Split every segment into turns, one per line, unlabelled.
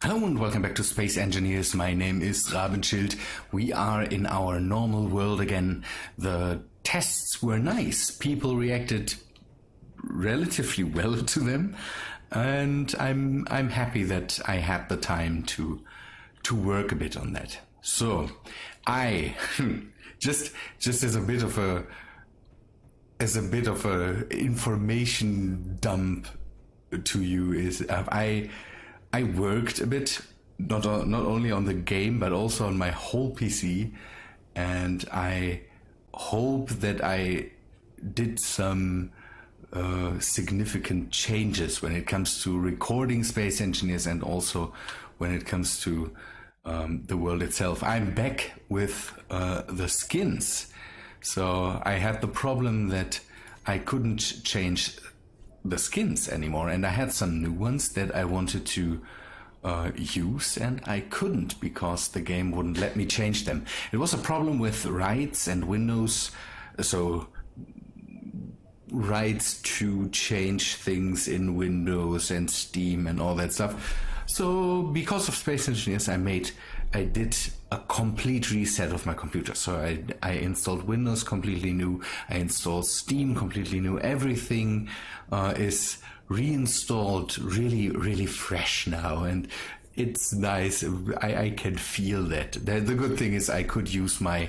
Hello and welcome back to Space Engineers. My name is Rabenschild. We are in our normal world again. The tests were nice. People reacted relatively well to them, and I'm happy that I had the time to work a bit on that. So I just as a bit of a information dump to you is I worked a bit, not only on the game, but also on my whole PC, and I hope that I did some significant changes when it comes to recording Space Engineers and also when it comes to the world itself. I'm back with the skins. So I had the problem that I couldn't change the skins anymore, and I had some new ones that I wanted to use, and I couldn't because the game wouldn't let me change them. It was a problem with rights and Windows, so rights to change things in Windows and Steam and all that stuff. So because of Space Engineers, I did a complete reset of my computer. So I installed Windows completely new. I installed Steam completely new. Everything is reinstalled really, really fresh now. And it's nice. I can feel that. The good thing is I could use my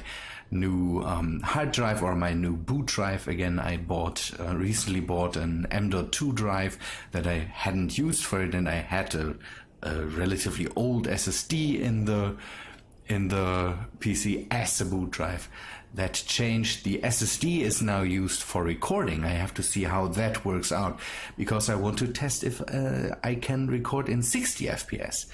new hard drive or my new boot drive again. I recently bought an M.2 drive that I hadn't used for it, and I had a relatively old SSD in the PC as a boot drive. That changed. The SSD is now used for recording. I have to see how that works out because I want to test if I can record in 60 FPS.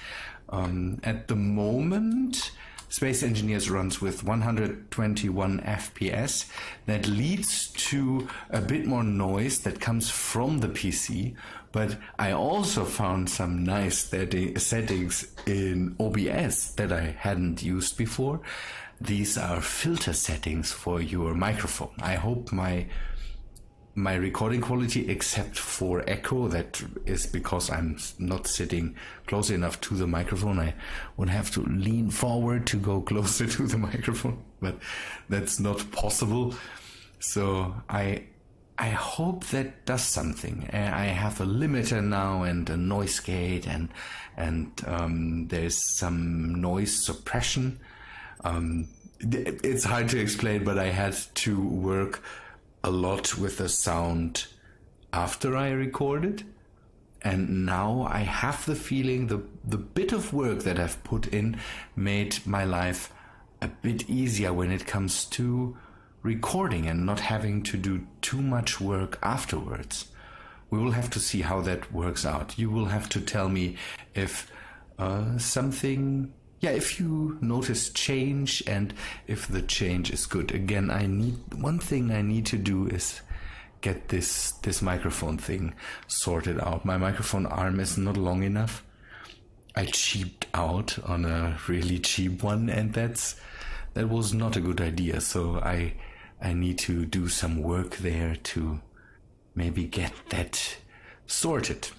At the moment, Space Engineers runs with 121 FPS. That leads to a bit more noise that comes from the PC, but I also found some nice settings in OBS that I hadn't used before. These are filter settings for your microphone. I hope my recording quality, except for echo, that is because I'm not sitting close enough to the microphone. I would have to lean forward to go closer to the microphone, but that's not possible. So I hope that does something. I have a limiter now and a noise gate, and there's some noise suppression. It's hard to explain, but I had to work a lot with the sound after I recorded, and now I have the feeling the bit of work that I've put in made my life a bit easier when it comes to recording and not having to do too much work afterwards. We will have to see how that works out. You will have to tell me if if you notice change and if the change is good. Again, one thing I need to do is get this microphone thing sorted out. My microphone arm is not long enough. I cheaped out on a really cheap one, and that was not a good idea. So I need to do some work there to maybe get that sorted.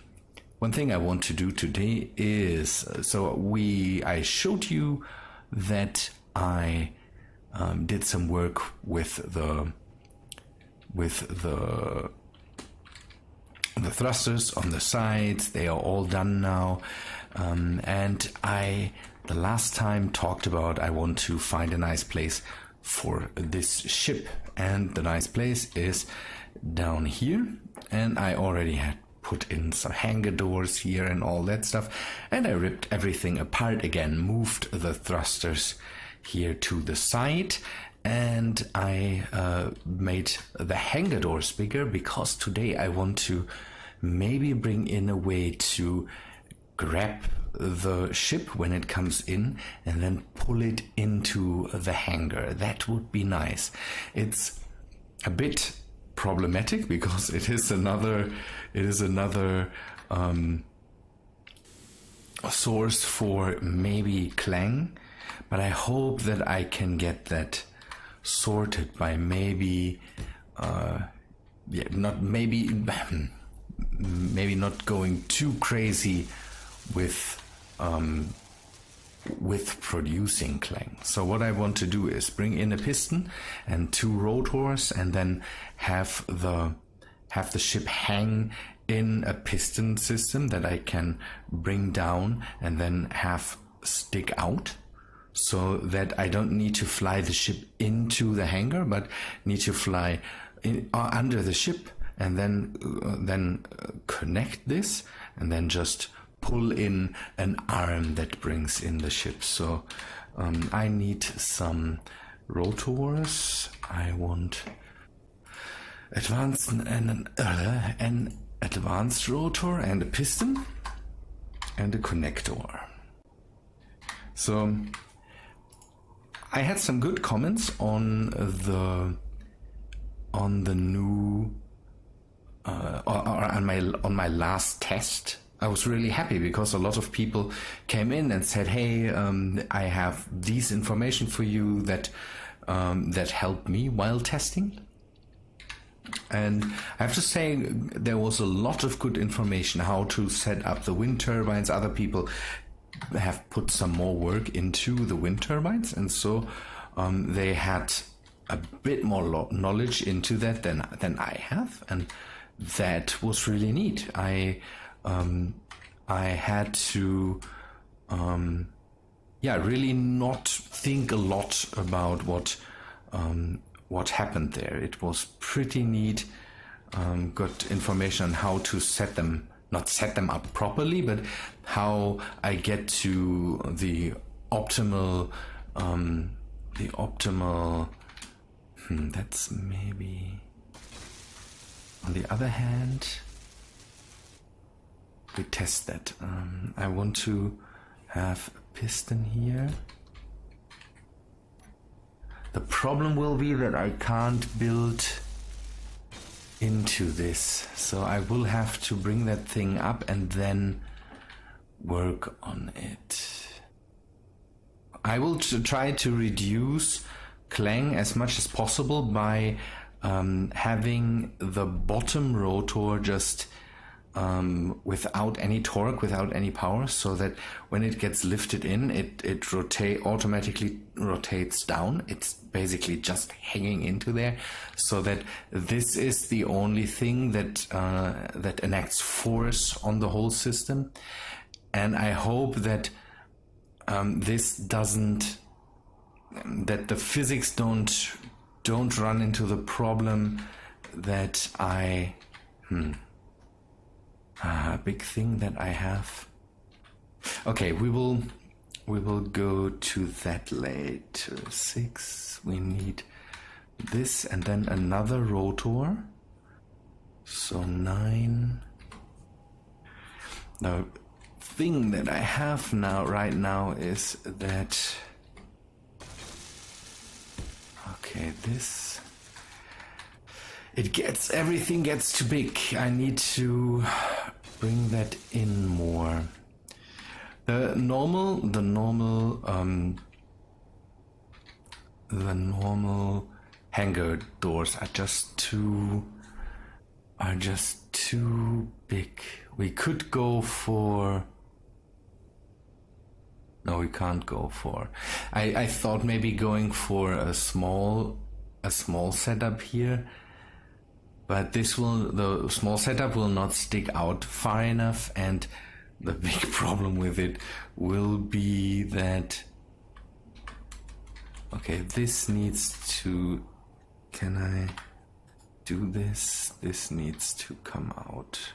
One thing I want to do today is, I showed you that I did some work with the thrusters on the sides. They are all done now, and the last time talked about I want to find a nice place for this ship, and the nice place is down here, and I already had put in some hangar doors here and all that stuff, and I ripped everything apart again, moved the thrusters here to the side, and I made the hangar doors bigger because today I want to maybe bring in a way to grab the ship when it comes in and then pull it into the hangar. That would be nice. It's a bit problematic because it is another source for maybe clang, but I hope that I can get that sorted by maybe not going too crazy with with producing clang. So what I want to do is bring in a piston and 2 rotors, and then have the ship hang in a piston system that I can bring down and then have stick out, so that I don't need to fly the ship into the hangar, but need to fly under the ship, and then connect this, and then just pull in an arm that brings in the ship. So I need some rotors. I want an advanced rotor and a piston and a connector. So I had some good comments on the new or on my last test. I was really happy because a lot of people came in and said, "Hey, I have these information for you that helped me while testing." And I have to say, there was a lot of good information how to set up the wind turbines. Other people have put some more work into the wind turbines, and so they had a bit more knowledge into that than I have, and that was really neat. I had to really not think a lot about what happened there. It was pretty neat. Got information on how to not set them up properly, but how I get to the optimal that's maybe. On the other hand, we test that. I want to have a piston here. The problem will be that I can't build into this, so I will have to bring that thing up and then work on it. I will try to reduce clang as much as possible by having the bottom rotor just without any torque, without any power, so that when it gets lifted in, it automatically rotates down. It's basically just hanging into there, so that this is the only thing that enacts force on the whole system. And I hope that that the physics don't run into the problem that a big thing that I have. Okay, we will go to that later. 6. We need this and then another rotor. So 9. The thing that I have right now is that. Okay, this. Everything gets too big. I need to bring that in more. The normal hangar doors are just too big. We could go for. No, we can't go for. I thought maybe going for a small setup here. But the small setup will not stick out far enough, and the big problem with it will be that. Okay, this needs to. Can I do this? This needs to come out.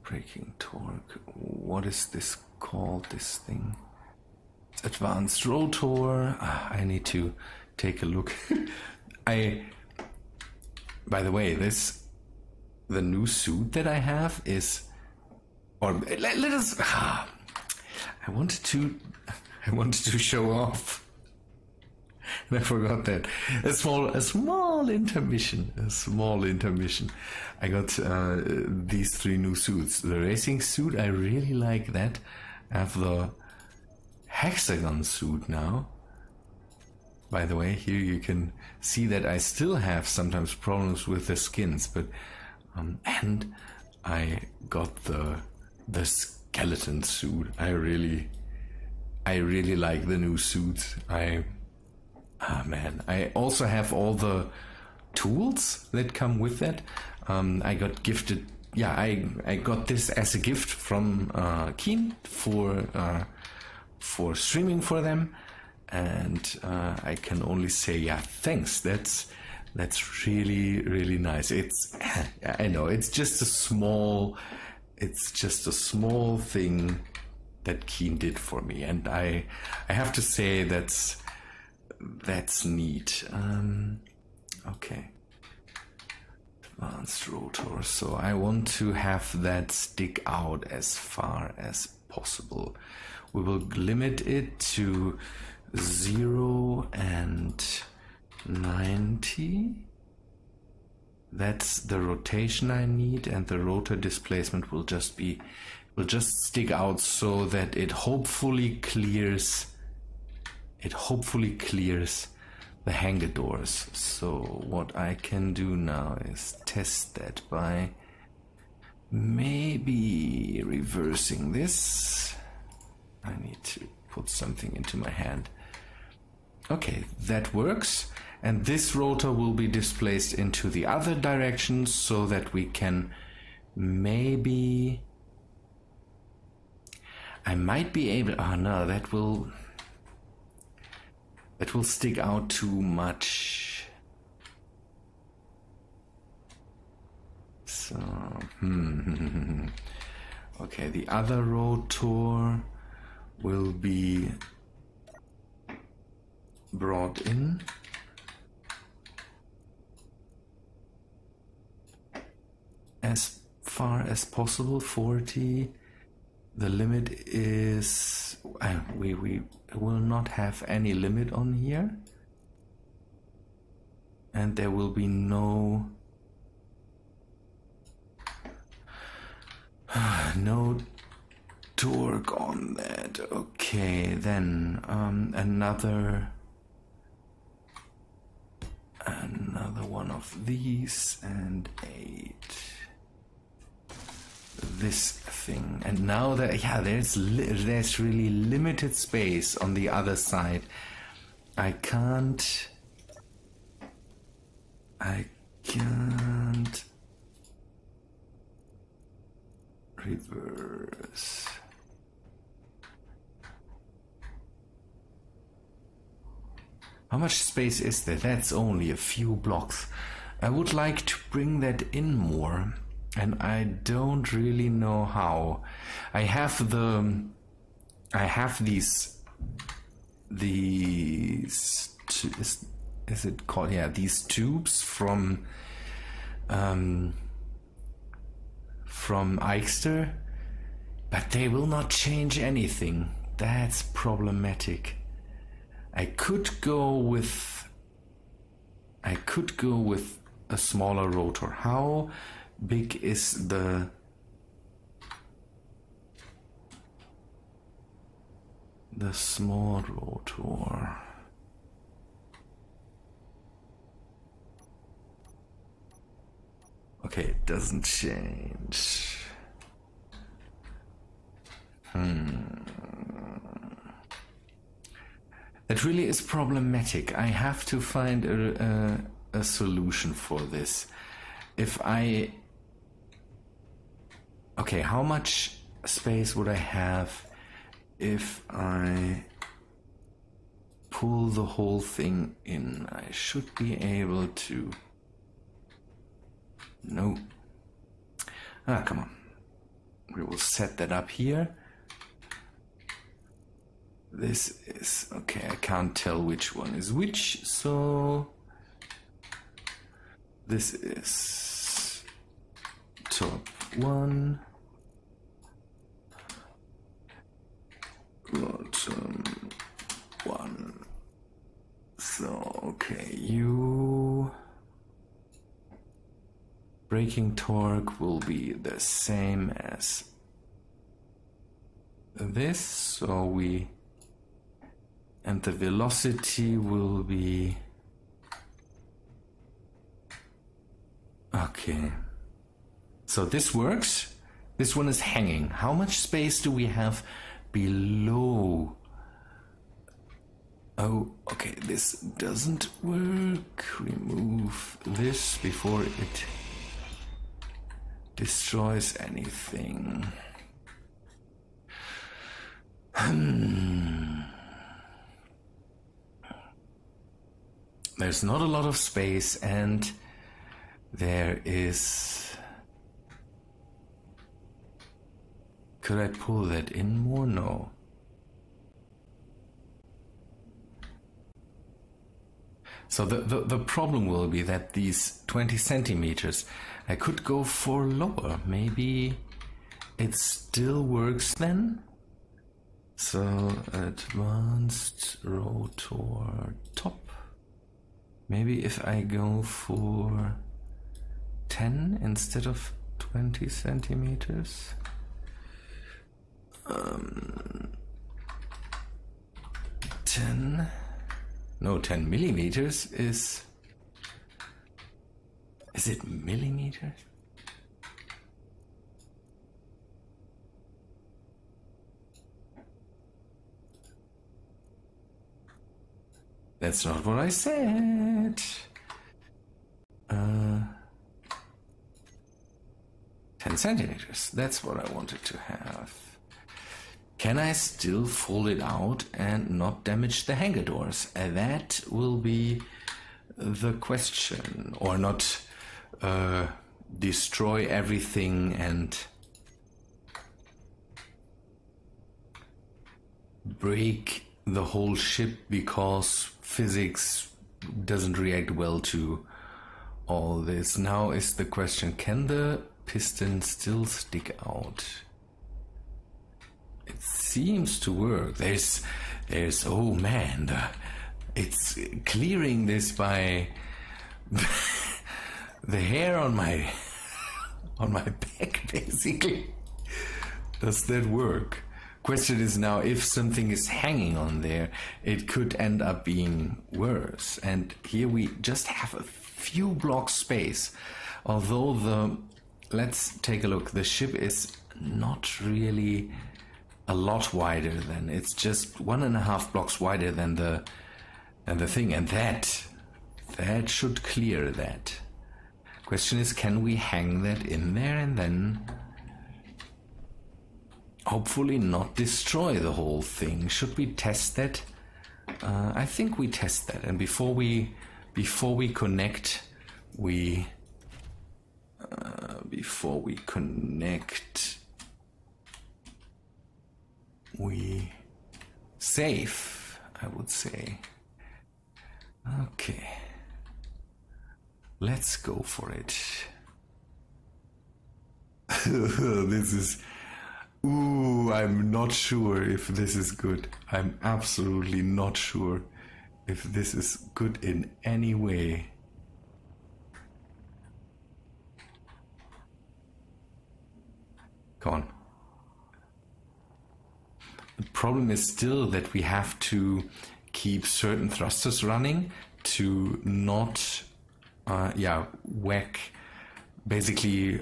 Braking torque. What is this called? This thing? Advanced rotor. I need to take a look. By the way, the new suit that I have is, or let us. I wanted to show off. And I forgot that. A small intermission. I got these 3 new suits. The racing suit, I really like that. I have the hexagon suit now. By the way, here you can see that I still have sometimes problems with the skins, but and I got the skeleton suit. I really like the new suits. Man, I also have all the tools that come with that. I got gifted. Yeah, I got this as a gift from Keen for streaming for them, and I can only say, yeah, thanks. That's really nice. I know it's just a small thing that Keen did for me, and I have to say that's neat. Okay. Advanced rotor. So I want to have that stick out as far as possible. We will limit it to 0 and 90. That's the rotation I need, and the rotor displacement will just stick out so that it hopefully clears the hangar doors. So what I can do now is test that by maybe reversing this. I need to put something into my hand. Okay, that works. And this rotor will be displaced into the other direction so that we can maybe... I might be able... Oh no, that will stick out too much. So, okay, the other rotor will be brought in. As far as possible, 40. The limit is... we will not have any limit on here. And there will be no torque on that. Okay, then another one of these, and 8. This thing, and now that there's really limited space on the other side. I can't reverse. How much space is there? That's only a few blocks. I would like to bring that in more, and I don't really know how. I have these is it called? Yeah, these tubes from Eichster, but they will not change anything. That's problematic. I could go with a smaller rotor. How big is the small rotor? Okay, it doesn't change. That really is problematic. I have to find a solution for this. Okay, how much space would I have if I pull the whole thing in? I should be able to... No. Come on. We will set that up here. This is... Okay, I can't tell which one is which, so... This is top 1, bottom 1. So, okay, braking torque will be the same as this, so and the velocity will be... Okay, so this works. This one is hanging. How much space do we have below? Oh, okay, this doesn't work. Remove this before it destroys anything. There's not a lot of space, and there is... Could I pull that in more? No. So the problem will be that these 20 centimeters, I could go for lower. Maybe it still works then? So advanced rotor top. Maybe if I go for 10 instead of 20 centimeters. 10. No, 10 millimeters is it millimeters? That's not what I said. 10 centimeters. That's what I wanted to have. Can I still fold it out and not damage the hangar doors? That will be the question. Or not destroy everything and break the whole ship because physics doesn't react well to all this. Now is the question, can the piston still stick out? It seems to work. There's oh man, it's clearing this by the hair on my back, basically. Does that work? Question is now, if something is hanging on there, it could end up being worse. And here we just have a few blocks space. Although let's take a look. The ship is not really a lot wider than, it's just 1.5 blocks wider than the thing, and that should clear that. Question is, can we hang that in there and then hopefully not destroy the whole thing? Should we test that? I think we test that, and before we connect, we save, I would say. Okay, let's go for it. This is... Ooh, I'm not sure if this is good. I'm absolutely not sure if this is good in any way. Come on. The problem is still that we have to keep certain thrusters running to not, whack. Basically,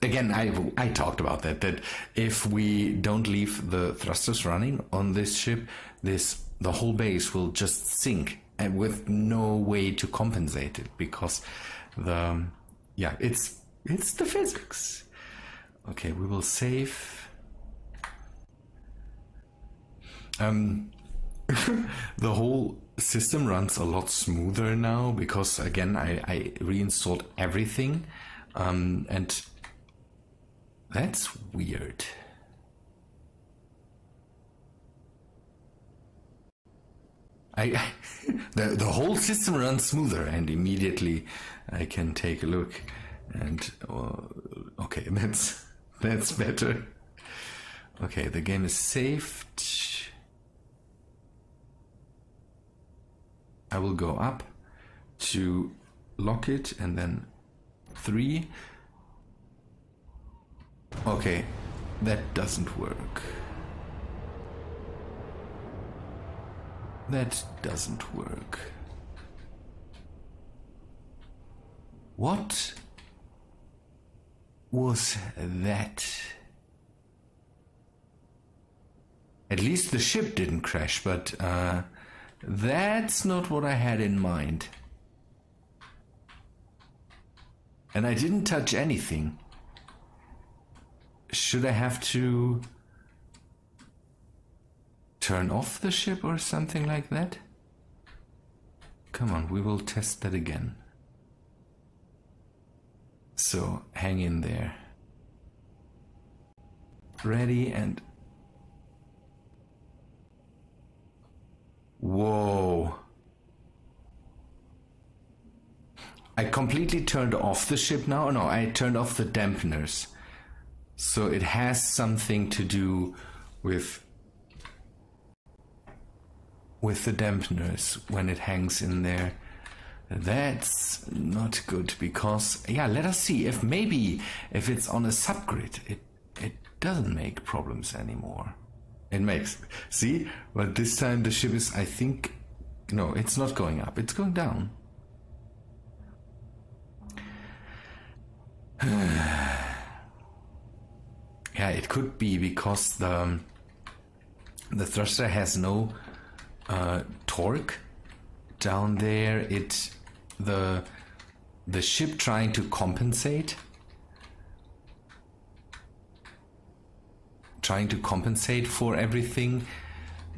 again, I talked about that if we don't leave the thrusters running on this ship, the whole base will just sink, and with no way to compensate it, because it's the physics. Okay, we will save. The whole system runs a lot smoother now because, again, I reinstalled everything, and that's weird. The whole system runs smoother, and immediately I can take a look, and okay, that's better. Okay, the game is saved. I will go up to lock it, and then 3. Okay, that doesn't work. That doesn't work. What? was that? At least the ship didn't crash, but that's not what I had in mind. And I didn't touch anything. Should I have to turn off the ship or something like that? Come on, we will test that again. So, hang in there. Ready and... Whoa. I completely turned off the ship now. No, I turned off the dampeners. So it has something to do with the dampeners when it hangs in there. That's not good because, yeah, let us see if maybe if it's on a subgrid, it doesn't make problems anymore. It makes, see, but this time the ship is, I think, no, it's not going up, it's going down. Yeah, it could be because the thruster has no torque down there. The ship trying to compensate for everything,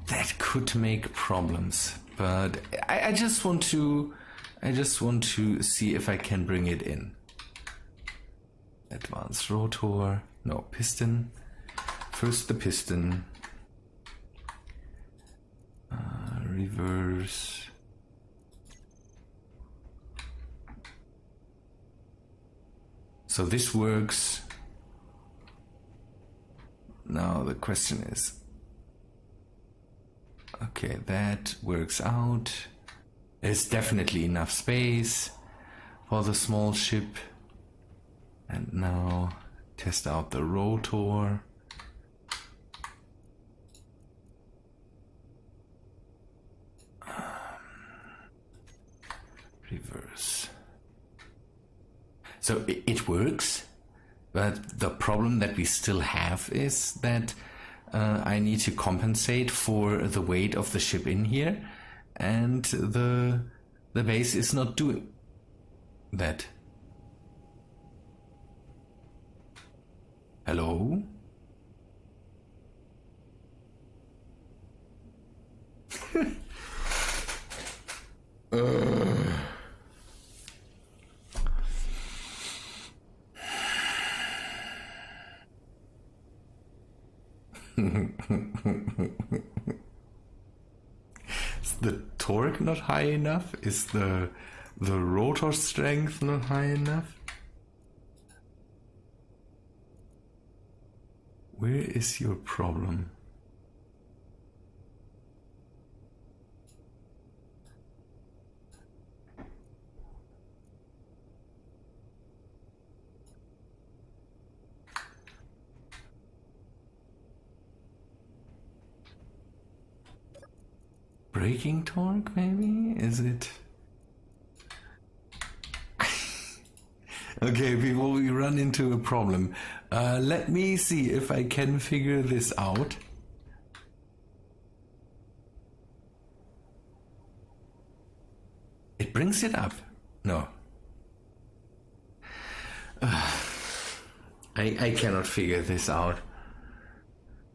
that could make problems. But I just want to see if I can bring it in. Advanced rotor, no, piston. First the piston. Reverse. So this works. Now the question is, okay, that works out. There's definitely enough space for the small ship. And now test out the rotor. Reverse. So it works, but the problem that we still have is that I need to compensate for the weight of the ship in here, and the base is not doing that. Hello? Is the torque not high enough? Is the rotor strength not high enough? Where is your problem? Braking torque, maybe? Is it? Okay, before we run into a problem, let me see if I can figure this out. It brings it up. No. I cannot figure this out.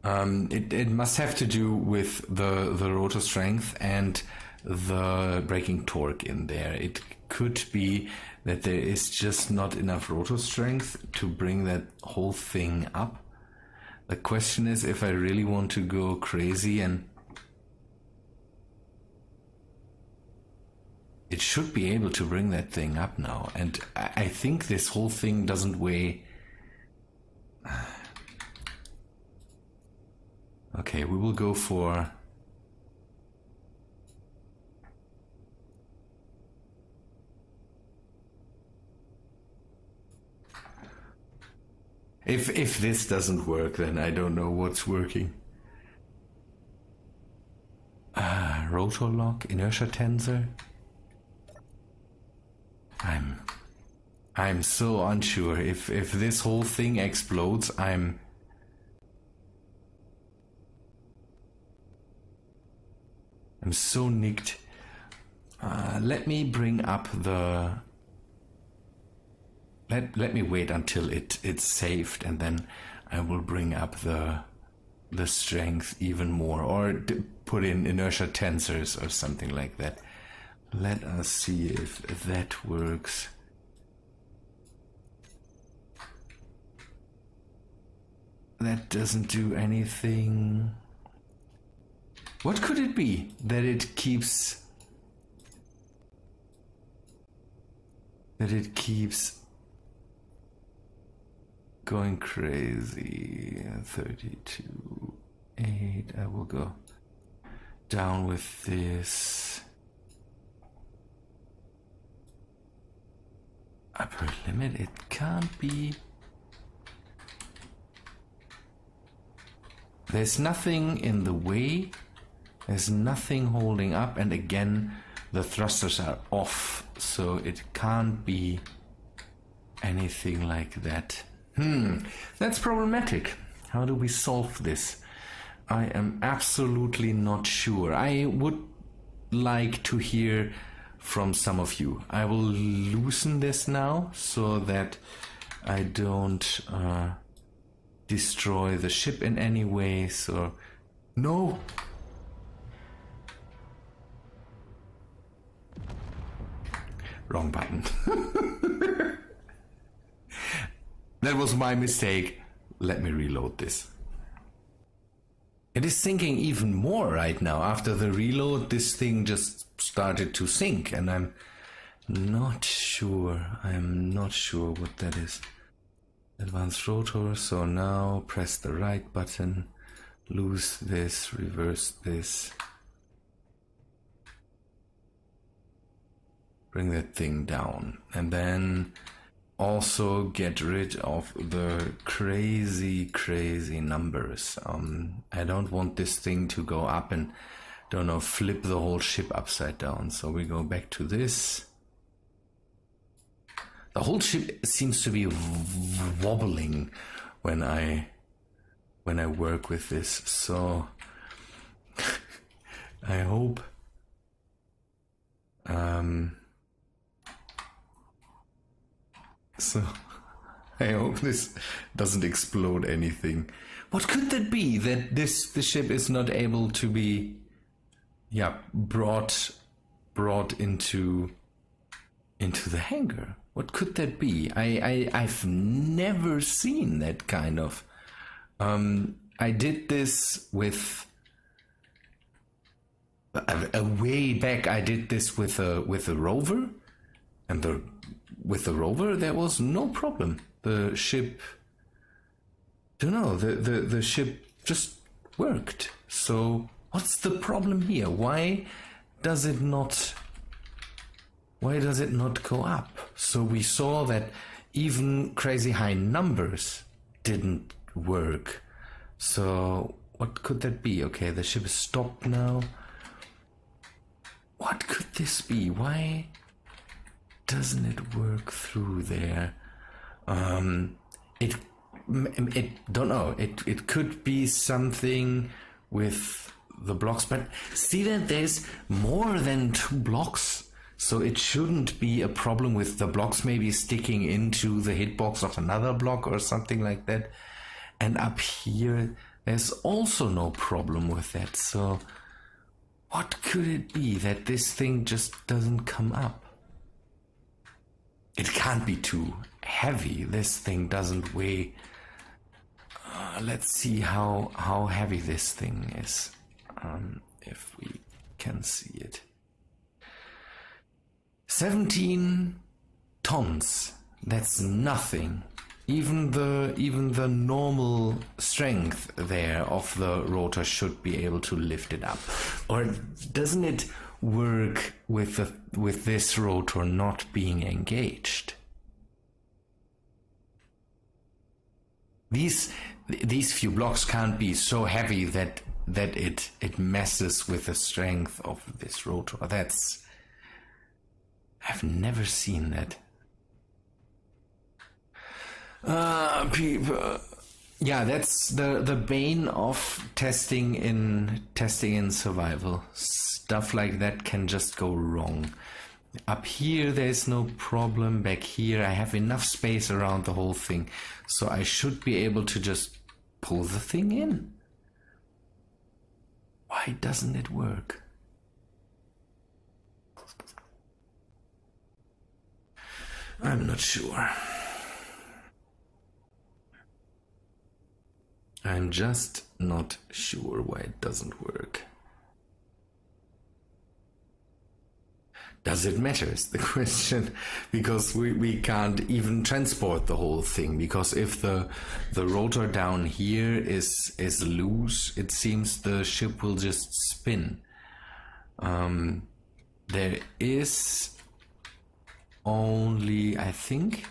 It must have to do with the rotor strength and the braking torque in there. It could be that there is just not enough rotor strength to bring that whole thing up. The question is if I really want to go crazy, and it should be able to bring that thing up now. And I think this whole thing doesn't weigh... Okay, we will go for... If this doesn't work, then I don't know what's working. Rotor lock, inertia tensor. I'm I'm so unsure. If this whole thing explodes, I'm so nicked. Let me bring up the... Let me wait until it's saved, and then I will bring up the strength even more, or put in inertia tensors or something like that. Let us see if that works. That doesn't do anything. What could it be that it keeps going crazy? 32.8. I will go down with this. Upper limit, it can't be. There's nothing in the way. There's nothing holding up, and again the thrusters are off, so it can't be anything like that. That's problematic. How do we solve this? I am absolutely not sure. I would like to hear from some of you. I will loosen this now so that I don't destroy the ship in any way. So, no! Wrong button. That was my mistake. Let me reload this. It is sinking even more right now. After the reload, this thing just started to sink, and I'm not sure. I'm not sure what that is. Advanced rotor. So now press the right button. Loose this, reverse this. Bring that thing down, and then also get rid of the crazy numbers. I don't want this thing to go up and, don't know, flip the whole ship upside down. So we go back to this. The whole ship seems to be wobbling when I work with this. So I hope this doesn't explode anything. What could that be? That the ship is not able to be, brought into the hangar. What could that be? I've never seen that kind of. I did this with a way back. I did this with a rover, and with the rover there was no problem. The ship, the ship just worked. So what's the problem here? Why does it not go up? So we saw that even crazy high numbers didn't work. So what could that be? Okay, the ship is stopped now. What could this be? Why doesn't it work through there? It don't know. It could be something with the blocks, but see that there's more than 2 blocks. So it shouldn't be a problem with the blocks maybe sticking into the hitbox of another block or something like that. And up here, there's also no problem with that. So what could it be that this thing just doesn't come up? It can't be too heavy. This thing doesn't weigh. Let's see how heavy this thing is. If we can see it. 17 tons. That's nothing. Even the normal strength there of the rotor should be able to lift it up. Or doesn't it work with this rotor not being engaged? These few blocks can't be so heavy that it messes with the strength of this rotor. I've never seen that. People. Yeah, that's the bane of testing in survival. Stuff like that can just go wrong. Up here there's no problem. Back here I have enough space around the whole thing, so I should be able to just pull the thing in. Why doesn't it work? I'm not sure. I'm just not sure why it doesn't work. Does it matter is the question, because we can't even transport the whole thing, because if the rotor down here is loose, it seems the ship will just spin. There is only, I think,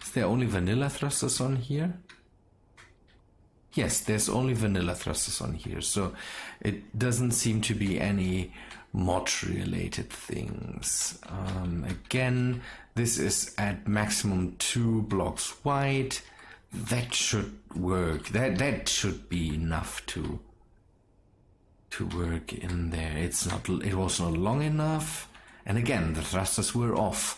is there only vanilla thrusters on here? Yes, there's only vanilla thrusters on here, so it doesn't seem to be any mod-related things. Again, this is at maximum 2 blocks wide. That should work. That should be enough to work in there. It was not long enough, and again the thrusters were off.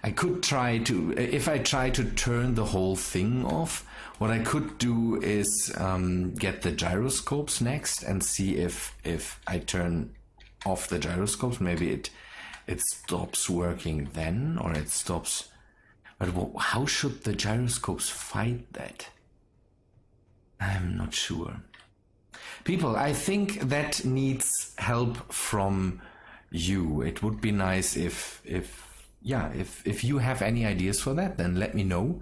I could try to, if I try to turn the whole thing off, what I could do is get the gyroscopes next and see if I turn off the gyroscopes, maybe it stops working then, or it stops. But how should the gyroscopes fight that? I'm not sure. People, I think that needs help from you. It would be nice if you have any ideas for that, then let me know.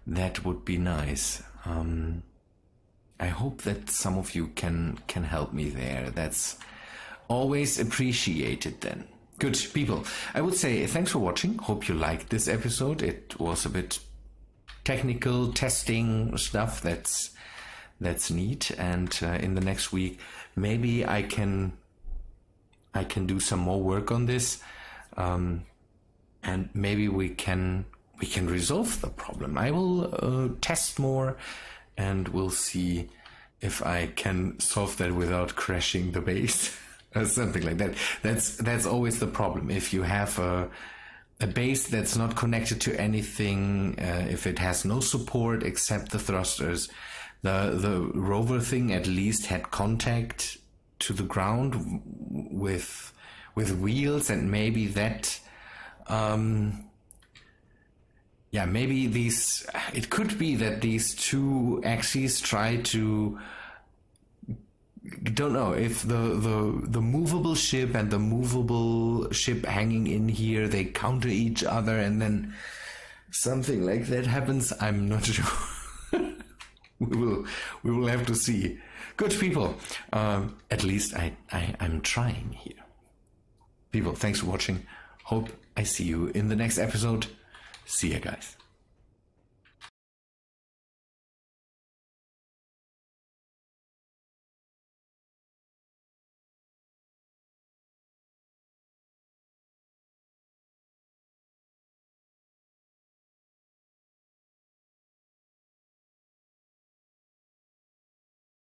That would be nice. I hope that some of you can help me there. That's always appreciated then. Good, people. I would say thanks for watching. Hope you liked this episode. It was a bit technical testing stuff. That's neat. And in the next week, maybe I can do some more work on this. And maybe we can resolve the problem. I will test more, and we'll see if I can solve that without crashing the base or something like that. That's always the problem. If you have a base that's not connected to anything, if it has no support except the thrusters, the rover thing at least had contact to the ground with wheels, and maybe that. Maybe it could be that these two axes try to, don't know, if the movable ship and the movable ship hanging in here, they counter each other, and then something like that happens. I'm not sure. we will have to see. Good, people. At least I'm trying here. People, thanks for watching. Hope I see you in the next episode. See ya, guys.